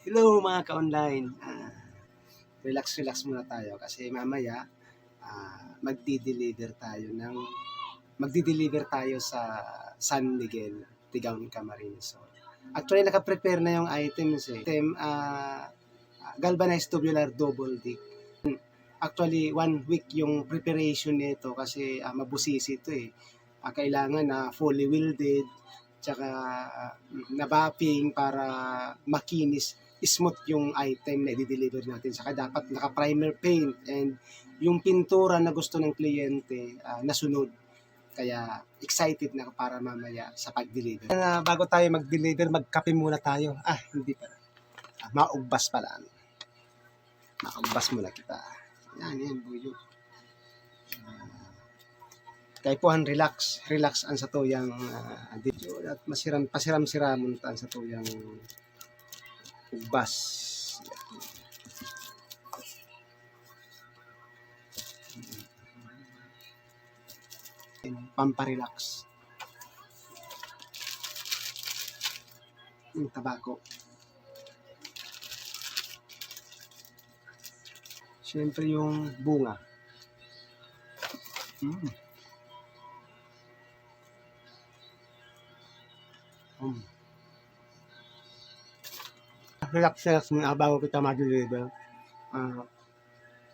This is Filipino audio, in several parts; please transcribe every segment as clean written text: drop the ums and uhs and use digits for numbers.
Hello mga ka-online. Relax muna tayo kasi mamaya magdi-deliver tayo sa San Miguel, Tigaon, Camarines. So, actually naka-prepare na yung items eh. Galvanized tubular double dick. Actually 1 week yung preparation nito kasi mabusisi ito eh. Kailangan na fully welded tsaka na-bapping para makinis smooth yung item na i-deliver natin. Saka dapat naka-primer paint and yung pintura na gusto ng kliyente nasunod. Kaya excited na para mamaya sa pag-deliver. Bago tayo mag-deliver, magkape muna tayo. Hindi pa. Maugbas pala. Maugbas muna kita. Yan, buyo. Kay puhan relax ang sa tuyang dito at pasiram-siramon tan sa tuyang ugbas. Pamparelax. Yung tabako. Siyempre yung bunga. Relax muna bago kita ma-deliver.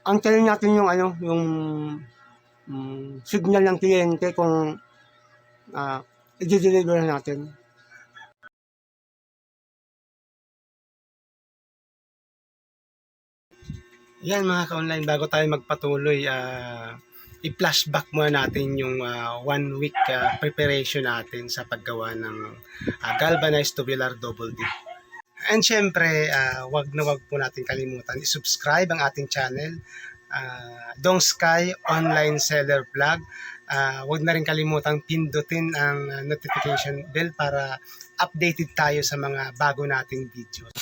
Ang tanong natin yung yung signal ng kliyente kung i-deliver natin. Yan mga ka-online, bago tayo magpatuloy, i-flashback muna natin yung 1 week preparation natin sa paggawa ng galvanized tubular double dick. And syempre, wag po natin kalimutan i-subscribe ang ating channel, Dong Sky Online Seller Vlog. Wag na rin kalimutan pindutin ang notification bell para updated tayo sa mga bago nating videos.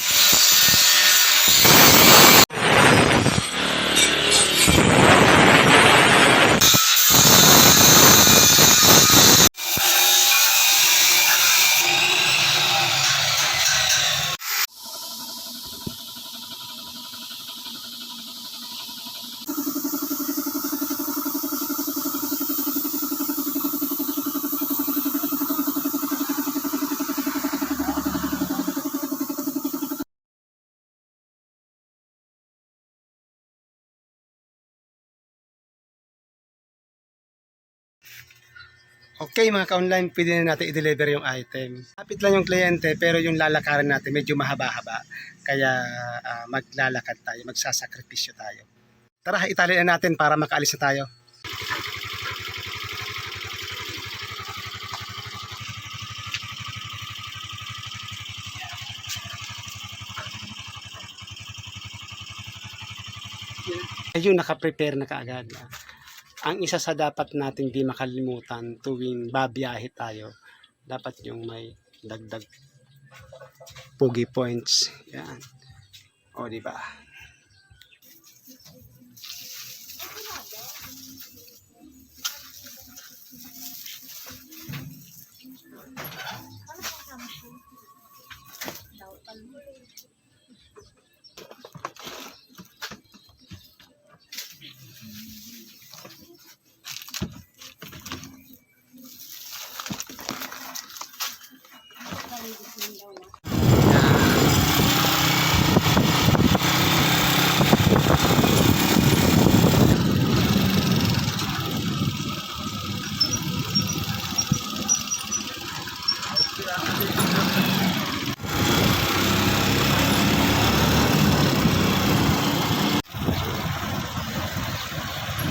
Okay mga ka-online, pwede na natin i-deliver yung item. Kapit lang yung kliyente pero yung lalakarin natin medyo mahaba-haba. Kaya maglalakad tayo, magsasakripisyo tayo. Tara, itali na natin para makaalis na tayo. Ayun, naka-prepare na kaagad. Ang isa sa dapat nating di makalimutan tuwing babiyahe tayo, dapat yung may dagdag pogi points. Yan. O, di ba?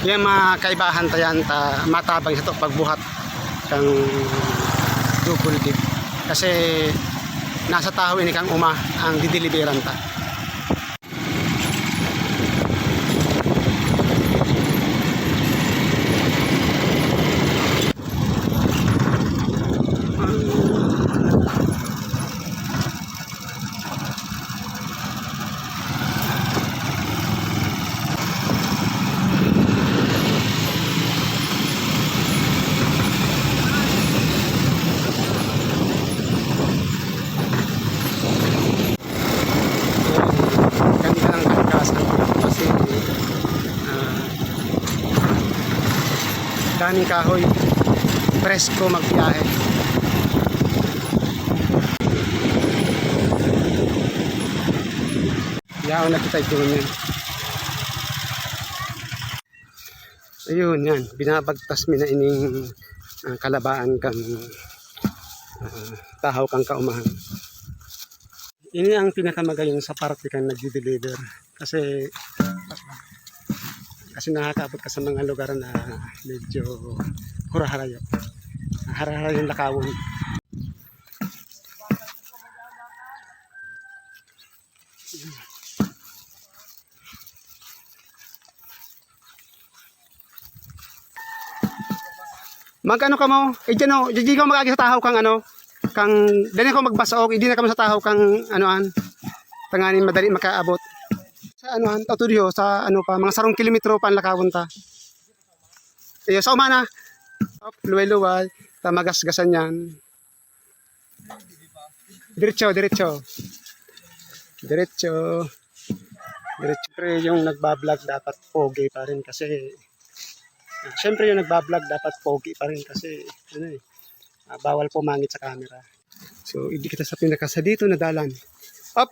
Yung mga kaibahan tayan matabang sa ito pagbuhat kang double dip kasi nasa taho ini kang ang dideliveran ta. daming kahoy, presko magbiyahe. Yan, nakita ito yun. Ayun, yan. Binabagtas mi na ining kalabaan kang tahaw kang kaumahan. Ini ang pinakamagaling sa parte kang nag-deliver. Kasi nakakaabot ka sa mga lugar na medyo huraharayo. Haraharayo yung lakawon. Mag-ano ka mo? Diyan di ka mag-agi sa tahaw kang ano, kang dali ko magbasaog, hindi na ka mo sa tahaw kang anoan. Tanganin madali makaabot. Sa anoan, tatudiyo sa ano pa, mga 10 kilometro pa ang lakawon ta. Iyo sa umana. Luway-luway, tamagas-gasan yan. Diretso. Pero yung nagbablog dapat pogi pa rin kasi siyempre yung nagbablog dapat pogi pa rin kasi bawal pumangit sa camera. So, hindi kita sa pinakasa dito na dalan. Up!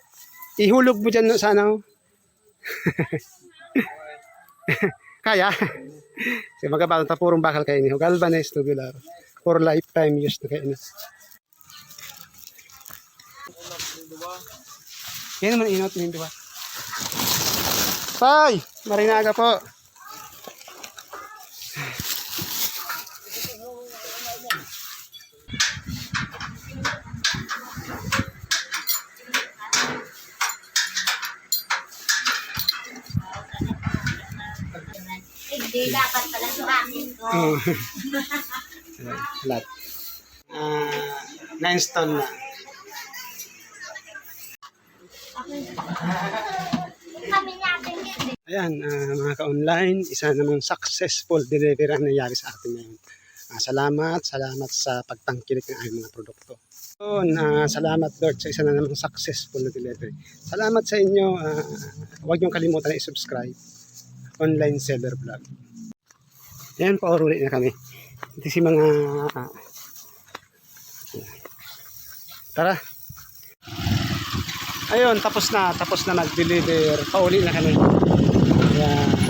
Ihulog mo dyan sa ano. Kaya? So, magkabatang tapurong bakal kayo niyo. Galvanized tubular. For lifetime use na kayo na. Yan naman inot ng diba? Tay! Marinaga po. Hindi dapat pala sa akin ko. Lahat. 9 stone na. Kami natin yun. Ayan, mga ka-online, isa namang successful delivery ang nangyari sa atin ngayon. Salamat sa pagtangkilik ng aming mga produkto. Salamat Lord sa isa na namang successful na delivery. Salamat sa inyo. Huwag niyong kalimutan na i-subscribe. Online Seller Vlog. Ayan, pauruli na kami. Ito si mga tara. Ayun, tapos na mag-deliver. Pauli na kami. Ayan.